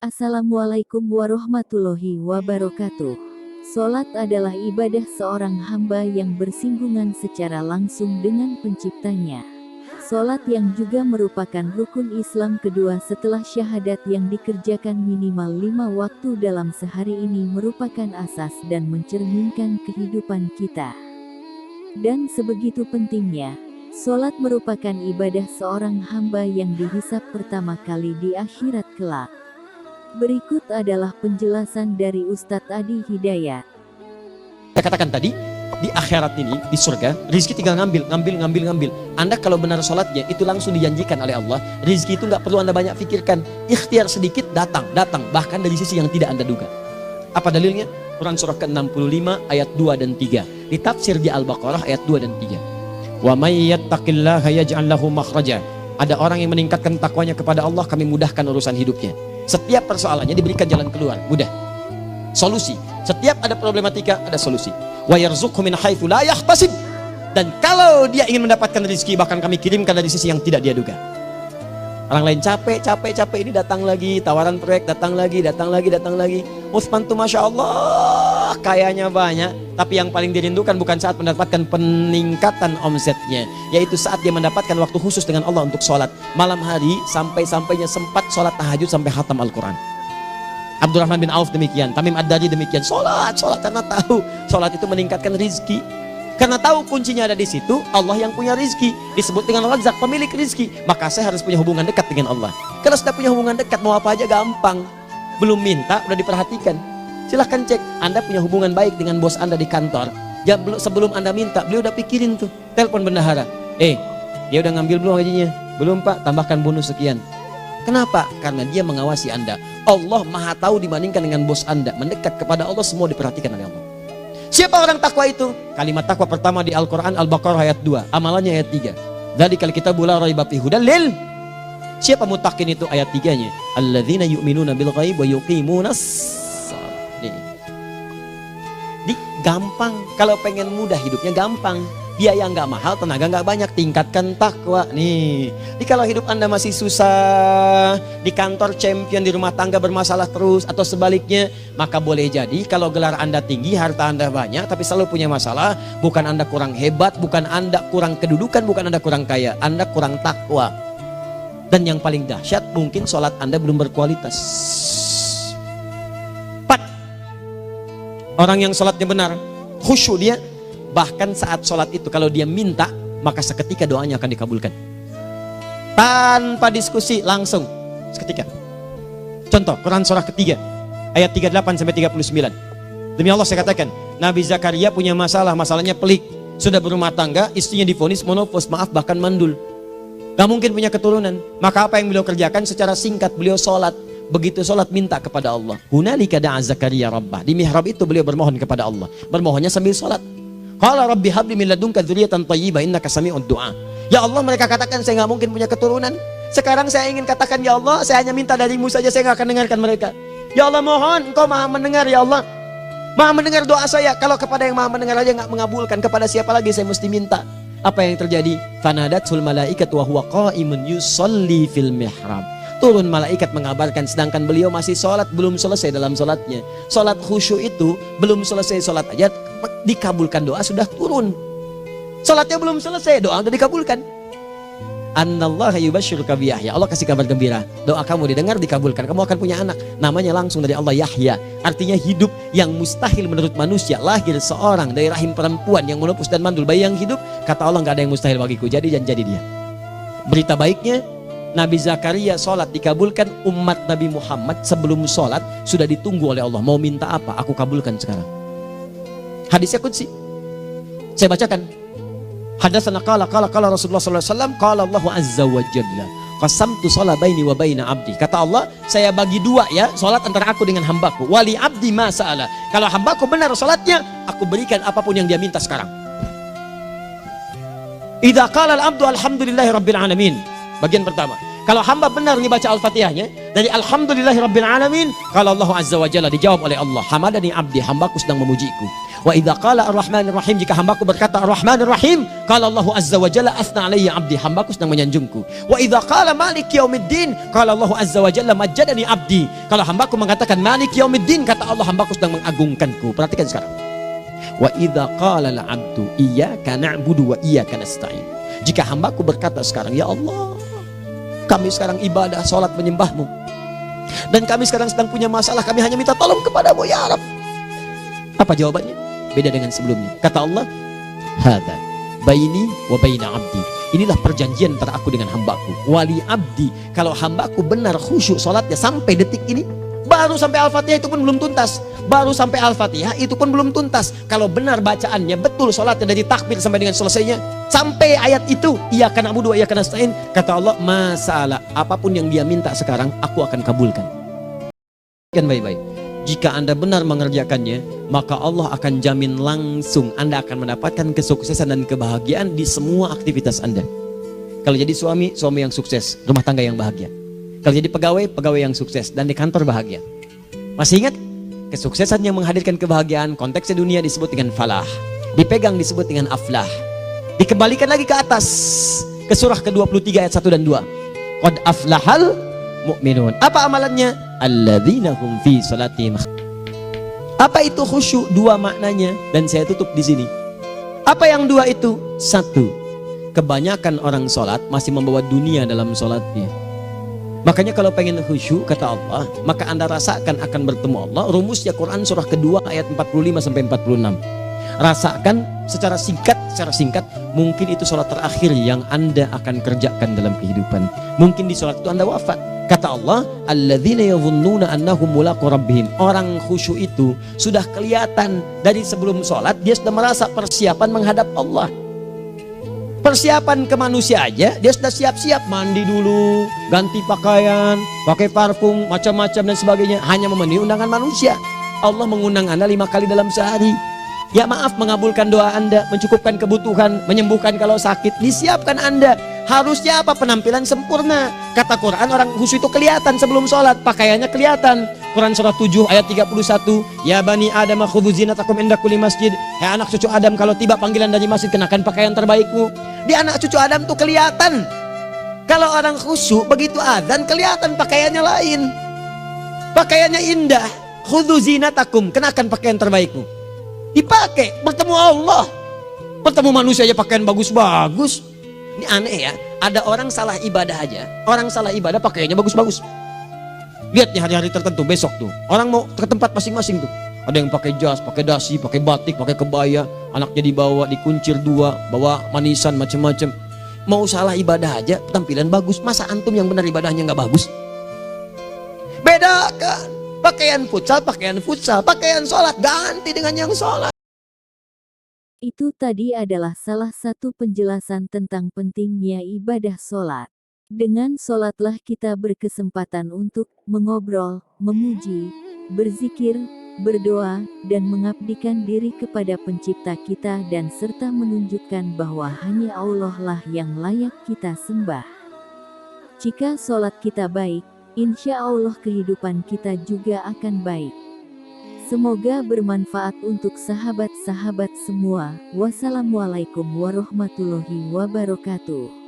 Assalamualaikum warahmatullahi wabarakatuh. Salat adalah ibadah seorang hamba yang bersinggungan secara langsung dengan penciptanya. Salat yang juga merupakan rukun Islam kedua setelah syahadat yang dikerjakan minimal 5 waktu dalam sehari ini merupakan asas dan mencerminkan kehidupan kita. Dan sebegitu pentingnya, salat merupakan ibadah seorang hamba yang dihisab pertama kali di akhirat kelak. Berikut adalah penjelasan dari Ustadz Adi Hidayat. Saya katakan tadi, di akhirat ini, di surga, rizki tinggal ngambil. Anda kalau benar sholatnya, itu langsung dijanjikan oleh Allah. Rizki itu nggak perlu Anda banyak pikirkan. Ikhtiar sedikit, datang. Bahkan dari sisi yang tidak Anda duga. Apa dalilnya? Quran surah ke-65 ayat 2 dan 3. Di tafsir di Al-Baqarah ayat 2 dan 3. Wa may yattaqillaha yaj'al lahu makhraja. Ada orang yang meningkatkan takwanya kepada Allah, kami mudahkan urusan hidupnya. Setiap persoalannya diberikan jalan keluar, mudah. Solusi. Setiap ada problematika, ada solusi. Wa yarzuqhu min haitsu la yahtasib. Dan kalau dia ingin mendapatkan rezeki, bahkan kami kirimkan dari sisi yang tidak dia duga. Orang lain capek ini datang lagi, tawaran proyek datang lagi. Utsman tuh Masya Allah, kayanya banyak. Tapi yang paling dirindukan bukan saat mendapatkan peningkatan omsetnya, yaitu saat dia mendapatkan waktu khusus dengan Allah untuk sholat. Malam hari sampai-sampainya sempat sholat tahajud sampai khatam Al-Quran. Abdurrahman bin Auf demikian, Tamim Ad-Dari demikian. Sholat karena tahu sholat itu meningkatkan rizki. Karena tahu kuncinya ada di situ, Allah yang punya rizki. Disebut dengan Razak, pemilik rizki. Maka saya harus punya hubungan dekat dengan Allah. Kalau sudah punya hubungan dekat, mau apa aja gampang. Belum minta, udah diperhatikan. Silahkan cek, Anda punya hubungan baik dengan bos Anda di kantor. Ya, sebelum Anda minta, beliau udah pikirin tuh. Telepon bendahara. Dia udah ngambil belum gajinya? Belum Pak, tambahkan bonus sekian. Kenapa? Karena dia mengawasi Anda. Allah maha tahu dibandingkan dengan bos Anda. Mendekat kepada Allah, semua diperhatikan oleh Allah. Siapa orang takwa itu? Kalimat takwa pertama di Al-Quran Al-Baqarah ayat 2, amalannya ayat 3. Dzalika al-kitabu la raiba fihi hudal lil. Siapa mutakin itu? Ayat 3-nya. Alladzina yu'minuna bil ghaib wa yuqimunas shalah. Di gampang. Kalau pengen mudah hidupnya gampang. Biaya nggak mahal, tenaga nggak banyak, tingkatkan takwa. Nih, kalau hidup Anda masih susah, di kantor champion, di rumah tangga bermasalah terus, atau sebaliknya, maka boleh jadi kalau gelar Anda tinggi, harta Anda banyak, tapi selalu punya masalah. Bukan Anda kurang hebat, bukan Anda kurang kedudukan, bukan Anda kurang kaya, Anda kurang takwa. Dan yang paling dahsyat, mungkin sholat Anda belum berkualitas. 4. Orang yang sholatnya benar, khusyuk dia. Bahkan saat sholat itu kalau dia minta, maka seketika doanya akan dikabulkan. Tanpa diskusi, langsung seketika. Contoh, Quran surah ketiga ayat 38-39. Demi Allah saya katakan, Nabi Zakaria punya masalahnya pelik. Sudah berumah tangga, istrinya divonis monopos, maaf bahkan mandul. Gak mungkin punya keturunan. Maka apa yang beliau kerjakan? Secara singkat beliau sholat. Begitu sholat minta kepada Allah. Hunalika da'a Zakaria rabbah. Di mihrab itu beliau bermohon kepada Allah. Bermohonnya sambil sholat. Qala rabbi habli min ladunka dzurriyyatan thayyibah innaka sami'ud du'a. Ya Allah, mereka katakan saya nggak mungkin punya keturunan. Sekarang saya ingin katakan, ya Allah, saya hanya minta darimu saja, saya nggak akan dengarkan mereka. Ya Allah, mohon Engkau maha mendengar, ya Allah. Maha mendengar doa saya. Kalau kepada yang maha mendengar aja nggak mengabulkan, kepada siapa lagi saya mesti minta? Apa yang terjadi? Fanadatul malaikatu wa huwa qa'imun yusalli fil mihrab. Turun malaikat mengabarkan, sedangkan beliau masih sholat, belum selesai dalam sholatnya. Sholat khusyuk itu belum selesai sholat aja dikabulkan, doa sudah turun. Sholatnya belum selesai, doa sudah dikabulkan. Annallaha yubashshiruka bi Yahya. Allah kasih kabar gembira, doa kamu didengar, dikabulkan, kamu akan punya anak. Namanya langsung dari Allah, Yahya. Artinya hidup yang mustahil menurut manusia. Lahir seorang dari rahim perempuan yang menopus dan mandul, bayi yang hidup. Kata Allah, gak ada yang mustahil bagiku, jadi dia. Berita baiknya, Nabi Zakaria sholat dikabulkan. Umat Nabi Muhammad sebelum sholat sudah ditunggu oleh Allah. Mau minta apa? Aku kabulkan sekarang. Hadisnya qudsi. Saya bacakan. Hadatsana qala Rasulullah sallallahu alaihi wasallam, qala Allahu azza wa jalla, qasamtu shalah baini wa baina abdi. Kata Allah, saya bagi dua ya, salat antara aku dengan hambaku. Wali abdi ma sa'ala. Kalau hambaku benar salatnya, aku berikan apapun yang dia minta sekarang. Idza qala al-abdu alhamdulillahi rabbil alamin. Bagian pertama, kalau hamba benar baca Al-Fatihahnya dari alhamdulillahi rabbil alamin, kalau Allah azza wa jalla dijawab oleh Allah, hamadani abdi, hambaku sedang memujiku. Wa idza qala ar-Rahmanir Rahim, jika hambaku berkata ar-Rahmanir Rahim, qala Allahu azza wa jalla athna alayya abdi, hambaku sedang menyanjungku. Wa idza qala Maliki yaumiddin, qala Allahu azza wa jalla majjadani abdi. Kalau hambaku mengatakan Maliki yaumiddin, kata Allah hambaku sedang mengagungkanku. Perhatikan sekarang. Wa idza qala al-'abdu iyyaka na'budu wa iyyaka nasta'in. Jika hambaku berkata sekarang, ya Allah, kami sekarang ibadah, salat menyembahmu, dan kami sekarang sedang punya masalah, kami hanya minta tolong kepadamu ya Rabb. Apa jawabannya? Beda dengan sebelumnya. Kata Allah, hadza baini wa baina abdi. Inilah perjanjian antara aku dengan hambaku. Wali abdi, kalau hambaku benar khusyuk salatnya sampai detik ini, baru sampai Al-Fatihah itu pun belum tuntas. Baru sampai Al-Fatihah itu pun belum tuntas. Kalau benar bacaannya, betul salatnya dari takbir sampai dengan selesainya, sampai ayat itu, iyyaka na'budu wa iyyaka nasta'in, kata Allah, masalah apapun yang dia minta sekarang, aku akan kabulkan. Kan baik-baik. Jika Anda benar mengerjakannya, maka Allah akan jamin langsung Anda akan mendapatkan kesuksesan dan kebahagiaan di semua aktivitas Anda. Kalau jadi suami, suami yang sukses, rumah tangga yang bahagia. Kalau jadi pegawai, pegawai yang sukses, dan di kantor bahagia. Masih ingat? Kesuksesan yang menghadirkan kebahagiaan, konteksnya dunia disebut dengan falah, dipegang disebut dengan aflah. Dikembalikan lagi ke atas, ke surah ke-23 ayat 1 dan 2. Qad aflahal mu'minun. Apa amalannya? Alladzina hum fi salatihim. Apa itu khusyuk? Dua maknanya, dan saya tutup di sini. Apa yang dua itu? Satu, kebanyakan orang sholat masih membawa dunia dalam sholatnya. Makanya kalau pengen khusyuk, kata Allah, maka Anda rasakan akan bertemu Allah. Rumusnya Quran surah kedua ayat 45 sampai 46. Rasakan secara singkat, mungkin itu sholat terakhir yang Anda akan kerjakan dalam kehidupan. Mungkin di sholat itu Anda wafat. Kata Allah, alladzina yadhunnuna annahum mulaqu rabbihim. Orang khusyuk itu sudah kelihatan dari sebelum sholat, dia sudah merasa persiapan menghadap Allah. Persiapan ke manusia aja, dia sudah siap-siap, mandi dulu, ganti pakaian, pakai parfum, macam-macam dan sebagainya, hanya memenuhi undangan manusia. Allah mengundang Anda 5 kali dalam sehari. Ya maaf, mengabulkan doa Anda, mencukupkan kebutuhan, menyembuhkan kalau sakit, disiapkan Anda. Harusnya apa? Penampilan sempurna. Kata Quran, orang khusyuk itu kelihatan sebelum sholat, pakaiannya kelihatan. Quran surah 7 ayat 31, ya bani Adam khudhu zinatakum inda kulli masjid. Hai anak cucu Adam, kalau tiba panggilan dari masjid, kenakan pakaian terbaikmu. Di anak cucu Adam tuh kelihatan. Kalau orang khusyuk, begitu adzan kelihatan pakaiannya lain. Pakaiannya indah. Khudhu zinatakum, kenakan pakaian terbaikmu. Dipakai, bertemu Allah. Bertemu manusia aja pakaian bagus-bagus. Ini aneh ya, ada orang salah ibadah aja. Orang salah ibadah pakaiannya bagus-bagus. Lihat nih hari-hari tertentu besok tuh, orang mau ke tempat masing-masing tuh. Ada yang pakai jas, pakai dasi, pakai batik, pakai kebaya, anaknya dibawa, dikuncir 2, bawa manisan macam-macam. Mau salah ibadah aja, tampilan bagus. Masa antum yang benar ibadahnya nggak bagus? Bedakan. Pakaian futsal, pakaian sholat, ganti dengan yang sholat. Itu tadi adalah salah satu penjelasan tentang pentingnya ibadah sholat. Dengan sholatlah kita berkesempatan untuk mengobrol, memuji, berzikir, berdoa, dan mengabdikan diri kepada pencipta kita dan serta menunjukkan bahwa hanya Allah lah yang layak kita sembah. Jika sholat kita baik, insya Allah kehidupan kita juga akan baik. Semoga bermanfaat untuk sahabat-sahabat semua. Wassalamualaikum warahmatullahi wabarakatuh.